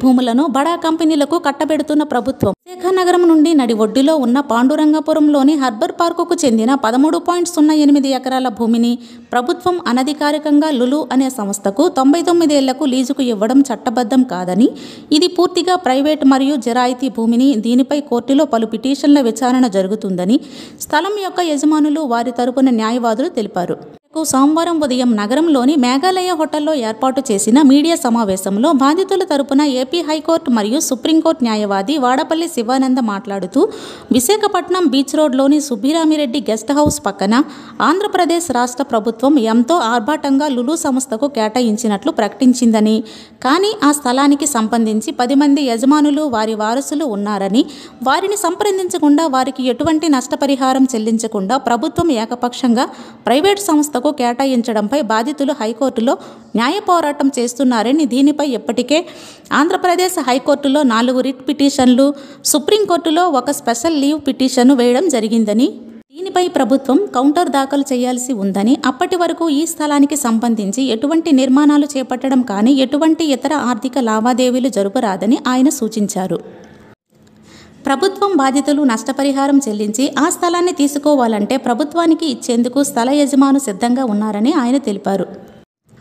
భూములను బడా కంపెనీలకు కట్టబెడుతున్న ప్రభుత్వం విశాఖ నగరం నుండి నడి ఒడ్డులో ఉన్న పాండురంగపురంలోని హర్బర్ పార్కుకు చెందిన 13.08 ఎకరాల భూమిని ప్రభుత్వం అనధికారికంగా లులు అనే సంస్థకు 99 ఏళ్లకు లీజుకు ఇవ్వడం చట్టబద్ధం కాదని, ఇది పూర్తిగా ప్రైవేట్ మరియు జరాయితీ భూమిని, దీనిపై కోర్టులో పలు పిటిషన్ల విచారణ జరుగుతుందని స్థలం యొక్క యజమానులు వారి తరపున న్యాయవాదులు తెలిపారు. సోమవారం ఉదయం నగరంలోని మేఘాలయ హోటల్లో ఏర్పాటు చేసిన మీడియా సమావేశంలో బాధితుల తరపున ఏపీ హైకోర్టు మరియు సుప్రీంకోర్టు న్యాయవాది వాడపల్లి శివానంద మాట్లాడుతూ, విశాఖపట్నం బీచ్ రోడ్లోని సుబ్బిరామిరెడ్డి గెస్ట్ హౌస్ పక్కన ఆంధ్రప్రదేశ్ రాష్ట్ర ప్రభుత్వం ఎంతో ఆర్భాటంగా లులు సంస్థకు కేటాయించినట్లు ప్రకటించిందని, కానీ ఆ స్థలానికి సంబంధించి 10 మంది యజమానులు వారి వారసులు ఉన్నారని, వారిని సంప్రదించకుండా వారికి ఎటువంటి నష్టపరిహారం చెల్లించకుండా ప్రభుత్వం ఏకపక్షంగా ప్రైవేటు సంస్థకు కేటాయించడంపై బాధితులు హైకోర్టులో న్యాయ పోరాటం చేస్తున్నారని, దీనిపై ఇప్పటికే ఆంధ్రప్రదేశ్ హైకోర్టులో 4 రిట్ పిటిషన్లు, సుప్రీంకోర్టులో ఒక స్పెషల్ లీవ్ పిటిషన్ వేయడం జరిగిందని, దీనిపై ప్రభుత్వం కౌంటర్ దాఖలు చేయాల్సి ఉందని, అప్పటి వరకు ఈ స్థలానికి సంబంధించి ఎటువంటి నిర్మాణాలు చేపట్టడం కానీ ఎటువంటి ఇతర ఆర్థిక లావాదేవీలు జరపరాదని ఆయన సూచించారు. ప్రభుత్వం బాధితులు నష్టపరిహారం చెల్లించి ఆ స్థలాన్ని తీసుకోవాలంటే ప్రభుత్వానికి ఇచ్చేందుకు స్థల యజమాను సిద్ధంగా ఉన్నారని ఆయన తెలిపారు.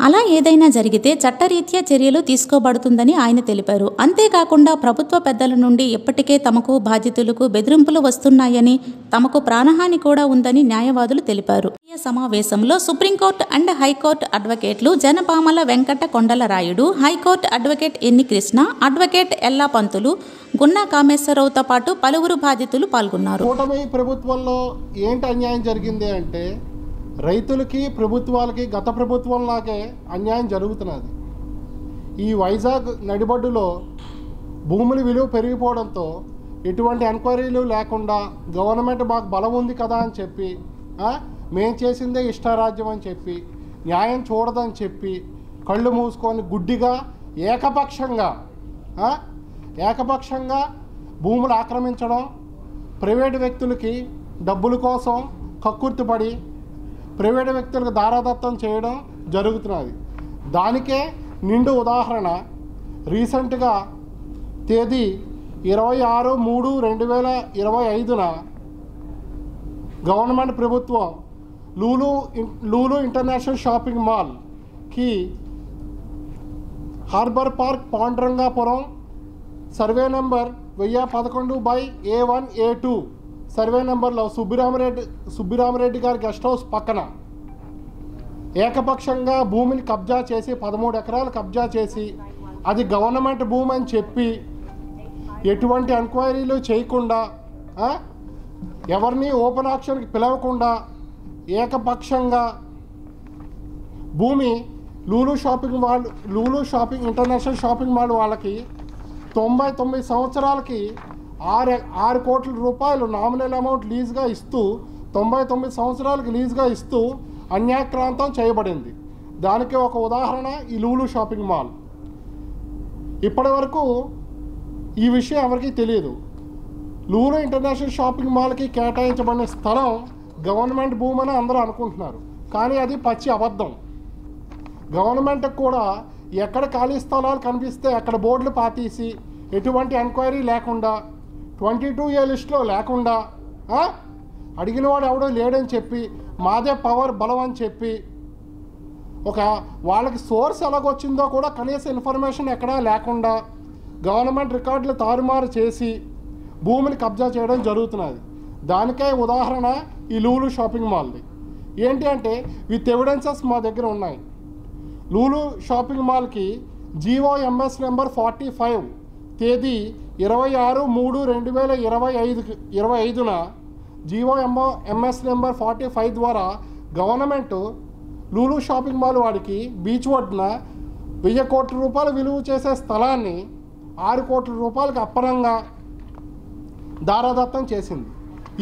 అలా ఏదైనా జరిగితే చట్టరీత్యా చర్యలు తీసుకోబడుతుందని ఆయన తెలిపారు. అంతేకాకుండా ప్రభుత్వ పెద్దల నుండి ఇప్పటికే తమకు బాధితులకు బెదిరింపులు వస్తున్నాయని, తమకు ప్రాణహాని కూడా ఉందని న్యాయవాదులు తెలిపారు. ఈ సమావేశంలో సుప్రీంకోర్టు అండ్ హైకోర్టు అడ్వకేట్లు జనపామల వెంకట కొండలరాయుడు, హైకోర్టు అడ్వకేట్ ఎన్ని కృష్ణ, అడ్వకేట్ ఎల్లా పంతులు, గున్నా కామేశ్వరరావుతో పాటు పలువురు బాధితులు పాల్గొన్నారు. కూటమి ప్రభుత్వంలో ఏంటి అన్యాయం జరిగింది అంటే, రైతులకి ప్రభుత్వాలకి గత ప్రభుత్వంలాగే అన్యాయం జరుగుతున్నది. ఈ వైజాగ్ నడిబొడ్డులో భూముల విలువ పెరిగిపోవడంతో ఎటువంటి ఎంక్వైరీలు లేకుండా గవర్నమెంట్ మాకు బలం ఉంది కదా అని చెప్పి, మేం చేసిందే ఇష్టారాజ్యం అని చెప్పి, న్యాయం చూడదని చెప్పి కళ్ళు మూసుకొని గుడ్డిగా ఏకపక్షంగా భూములు ఆక్రమించడం, ప్రైవేటు వ్యక్తులకి డబ్బుల కోసం కక్కుర్తిపడి ప్రైవేటు వ్యక్తులకు దారాదత్తం చేయడం జరుగుతున్నది. దానికే నిండు ఉదాహరణ రీసెంట్గా తేదీ 26/3/2025న గవర్నమెంట్ ప్రభుత్వం లూలు ఇంటర్నేషనల్ షాపింగ్ మాల్కి harbour park Pandurangapuram survey number 1011/A1/A2 survey నెంబర్లో సుబ్బిరామిరెడ్డి గారి గెస్ట్ హౌస్ పక్కన ఏకపక్షంగా భూమిని కబ్జా చేసి 13 ఎకరాలు కబ్జా చేసి, అది గవర్నమెంట్ భూమి అని చెప్పి ఎటువంటి ఎంక్వైరీలు చేయకుండా, ఎవరిని ఓపెన్ ఆక్షన్కి పిలవకుండా ఏకపక్షంగా భూమి Lulu shopping international shopping mall వాళ్ళకి 99 సంవత్సరాలకి 6 కోట్ల రూపాయలు నామినల్ అమౌంట్ లీజ్గా ఇస్తూ 99 సంవత్సరాలకి లీజ్గా ఇస్తూ అన్యాక్రాంతం చేయబడింది. దానికి ఒక ఉదాహరణ ఈ లూలు షాపింగ్ మాల్. ఇప్పటి వరకు ఈ విషయం ఎవరికీ తెలియదు. లూలు ఇంటర్నేషనల్ షాపింగ్ మాల్కి కేటాయించబడిన స్థలం గవర్నమెంట్ భూమి అని అందరూ అనుకుంటున్నారు, కానీ అది పచ్చి అబద్ధం. గవర్నమెంట్కి కూడా ఎక్కడ ఖాళీ స్థలాలు కనిపిస్తే అక్కడ బోర్డులు పాతీసి ఎటువంటి ఎంక్వైరీ లేకుండా 22A లిస్టులో లేకుండా అడిగిన వాడు ఎవడో లేడని చెప్పి మాదే పవర్ బలం అని చెప్పి వాళ్ళకి సోర్స్ ఎలాగొచ్చిందో కూడా కనీస ఇన్ఫర్మేషన్ ఎక్కడా లేకుండా గవర్నమెంట్ రికార్డులు తారుమారు చేసి భూమిని కబ్జా చేయడం జరుగుతున్నది. దానికే ఉదాహరణ ఈ లూలు షాపింగ్ మాల్ది. ఏంటి అంటే విత్ ఎవిడెన్సెస్ మా దగ్గర ఉన్నాయి. లూలు షాపింగ్ మాల్కి GOMS నెంబర్ 45 తేదీ 26/3/2025న GOMS నెంబర్ 45 ద్వారా గవర్నమెంట్ లూలు షాపింగ్ మాల్ వాడికి బీచ్ ఒడ్డున 1000 కోట్ల రూపాయలు విలువ చేసే స్థలాన్ని 6 కోట్ల రూపాయలకు అప్పనంగా దారాదత్తం చేసింది.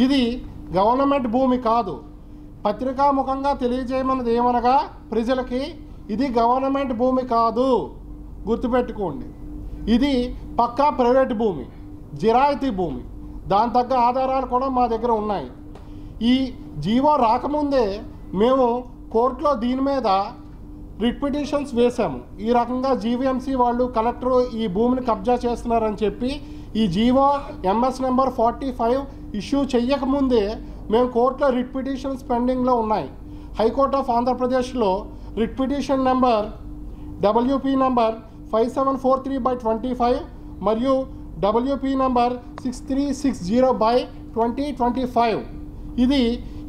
ఇది గవర్నమెంట్ భూమి కాదు. పత్రికాముఖంగా తెలియజేయమన్నది ఏమనగా ప్రజలకి, ఇది గవర్నమెంట్ భూమి కాదు, గుర్తుపెట్టుకోండి. ఇది పక్కా ప్రైవేట్ భూమి, జిరాయితీ భూమి. దాని తగ్గ ఆధారాలు కూడా మా దగ్గర ఉన్నాయి. ఈ జీవో రాకముందే మేము కోర్టులో దీని మీద రిట్ పిటిషన్స్ వేశాము. ఈ రకంగా జీవీఎంసీ వాళ్ళు కలెక్టర్ ఈ భూమిని కబ్జా చేస్తున్నారని చెప్పి ఈ జీవో ఎంఎస్ నెంబర్ 45 ఇష్యూ చెయ్యకముందే మేము కోర్టులో రిట్ పిటిషన్స్ పెండింగ్లో ఉన్నాయి. హైకోర్ట్ ఆఫ్ ఆంధ్రప్రదేశ్లో writ petition number WP number 5743/25 మరియు WP నెంబర్ 6360/2025. ఇది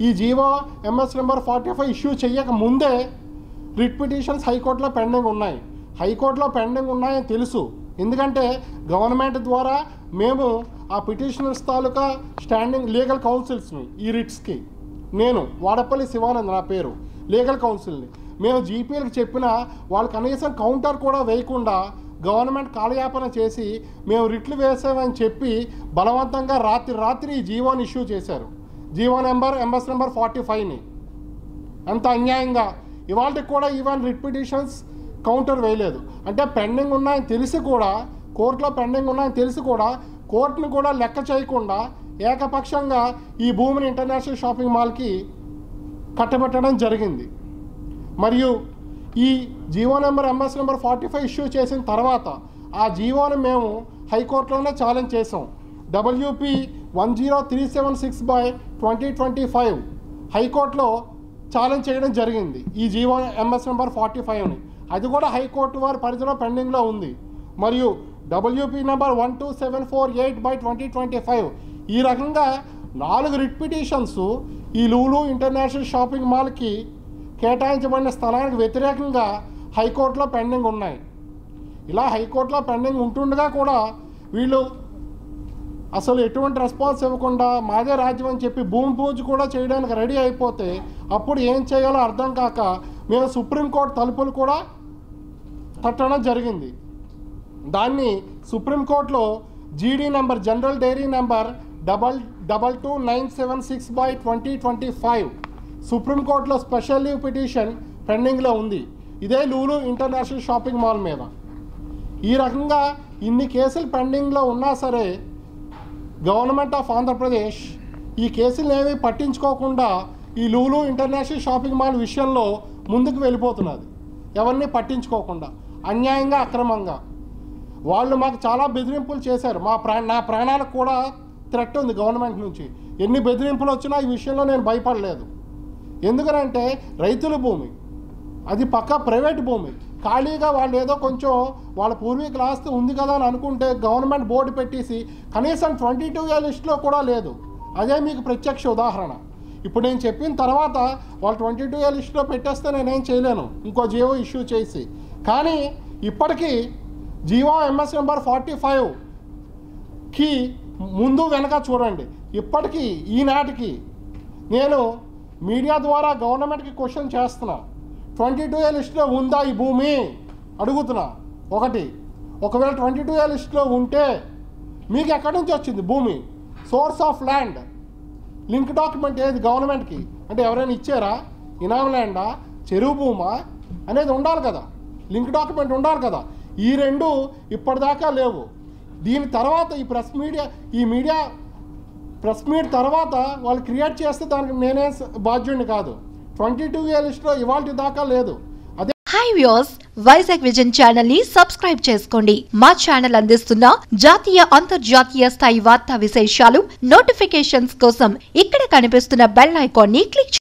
ఈ జీవో ఎంఎస్ నెంబర్ 45 ఇష్యూ చెయ్యక ముందే రిట్ పిటిషన్స్ హైకోర్టులో పెండింగ్ ఉన్నాయి. హైకోర్టులో పెండింగ్ ఉన్నాయని తెలుసు, ఎందుకంటే గవర్నమెంట్ ద్వారా మేము ఆ పిటిషనర్స్ తాలూకా స్టాండింగ్ లీగల్ కౌన్సిల్స్ని ఈ రిట్స్కి, నేను వాడపల్లి శివానంద్ నా పేరు, లీగల్ కౌన్సిల్ని మేము జీపీలకు చెప్పినా వాళ్ళు కనీసం కౌంటర్ కూడా వేయకుండా గవర్నమెంట్ కాలయాపన చేసి మేము రిట్లు వేసామని చెప్పి బలవంతంగా రాత్రి ఈ జీవోని ఇష్యూ చేశారు. జీవో నెంబర్ ఎంఎస్ నెంబర్ 45ని అంత అన్యాయంగా ఇవాళకి కూడా ఈవెన్ రిట్ పిటిషన్స్ కౌంటర్ వేయలేదు. అంటే పెండింగ్ ఉన్నాయని తెలిసి కూడా, కోర్టులో పెండింగ్ ఉన్నాయని తెలిసి కూడా కోర్టును కూడా లెక్క చేయకుండా ఏకపక్షంగా ఈ భూమిని ఇంటర్నేషనల్ షాపింగ్ మాల్కి కట్టబెట్టడం జరిగింది. మరియు ఈ GO number MS number 45 issue చేసిన తర్వాత ఆ జీవోని మేము హైకోర్టులోనే ఛాలెంజ్ చేసాం. WP 10376/2025 హైకోర్టులో ఛాలెంజ్ చేయడం జరిగింది ఈ జీవో ఎంఎస్ నెంబర్ 45ని. అది కూడా హైకోర్టు వారి పరిధిలో పెండింగ్లో ఉంది. మరియు WP నెంబర్ 12748/2025 ఈ రకంగా 4 రిట్ పిటిషన్స్ ఈ లూలు ఇంటర్నేషనల్ షాపింగ్ మాల్కి కేటాయించబడిన స్థలానికి వ్యతిరేకంగా హైకోర్టులో పెండింగ్ ఉన్నాయి. ఇలా హైకోర్టులో పెండింగ్ ఉంటుండగా కూడా వీళ్ళు అసలు ఎటువంటి రెస్పాన్స్ ఇవ్వకుండా మాదే రాజ్యం అని చెప్పి భూమి పూజ కూడా చేయడానికి రెడీ అయిపోతే అప్పుడు ఏం చేయాలో అర్థం కాక మేము సుప్రీంకోర్టు తలుపులు కూడా తట్టడం జరిగింది. దాన్ని సుప్రీంకోర్టులో జీడీ నెంబర్ జనరల్ డైరీ నెంబర్ 22976/2025 సుప్రీంకోర్టులో స్పెషల్ లీవ్ పిటిషన్ పెండింగ్లో ఉంది. ఇదే లూలు ఇంటర్నేషనల్ షాపింగ్ మాల్ మీద. ఈ రకంగా ఇన్ని కేసులు పెండింగ్లో ఉన్నా సరే గవర్నమెంట్ ఆఫ్ ఆంధ్రప్రదేశ్ ఈ కేసులు ఏమీ పట్టించుకోకుండా ఈ లూలు ఇంటర్నేషనల్ షాపింగ్ మాల్ విషయంలో ముందుకు వెళ్ళిపోతున్నది. ఎవరిని పట్టించుకోకుండా అన్యాయంగా, అక్రమంగా. వాళ్ళు మాకు చాలా బెదిరింపులు చేశారు. నా ప్రాణాలకు కూడా థ్రెట్ ఉంది గవర్నమెంట్ నుంచి. ఎన్ని బెదిరింపులు వచ్చినా ఈ విషయంలో నేను భయపడలేదు. ఎందుకనంటే రైతుల భూమి, అది పక్కా ప్రైవేట్ భూమి. ఖాళీగా వాళ్ళు ఏదో కొంచెం వాళ్ళ పూర్వీకుల ఆస్తి ఉంది కదా అని అనుకుంటే గవర్నమెంట్ బోర్డు పెట్టేసి కనీసం 22A లిస్టులో కూడా లేదు. అదే మీకు ప్రత్యక్ష ఉదాహరణ. ఇప్పుడు నేను చెప్పిన తర్వాత వాళ్ళు 22A లిస్టులో పెట్టేస్తే నేనేం చేయలేను, ఇంకో జీవో ఇష్యూ చేసి. కానీ ఇప్పటికీ జీవో ఎంఎస్ నెంబర్ 45కి ముందు వెనక చూడండి. ఇప్పటికీ ఈనాటికి నేను మీడియా ద్వారా గవర్నమెంట్కి క్వశ్చన్ చేస్తున్నా, 22A లిస్టులో ఉందా ఈ భూమి అడుగుతున్నా. ఒకవేళ 22A లిస్టులో ఉంటే మీకు ఎక్కడి నుంచి వచ్చింది భూమి? Source of land link document ఏది గవర్నమెంట్కి? అంటే ఎవరైనా ఇచ్చారా? ఇనామ్ ల్యాండా, చెరువు భూమా అనేది ఉండాలి కదా, లింక్ డాక్యుమెంట్ ఉండాలి కదా. ఈ రెండు ఇప్పటిదాకా లేవు. దీని తర్వాత ఈ ప్రెస్ మీట్ తర్వాత వాళ్ళు క్రియేట్ చేస్తే దానికి నేనే బాధ్యుడిని కాదు. 22A లిస్టులో ఇవాల్టి దాకా లేదు. అదే high viewers, Vizag vision channel ని సబ్స్క్రైబ్ చేసుకోండి. మా ఛానల్ అందిస్తున్న జాతీయ అంతర్జాతీయ స్థాయి వార్తా విశేషాలు నోటిఫికేషన్స్ కోసం ఇక్కడ కనిపిస్తున్న బెల్ ఐకాన్ ని క్లిక్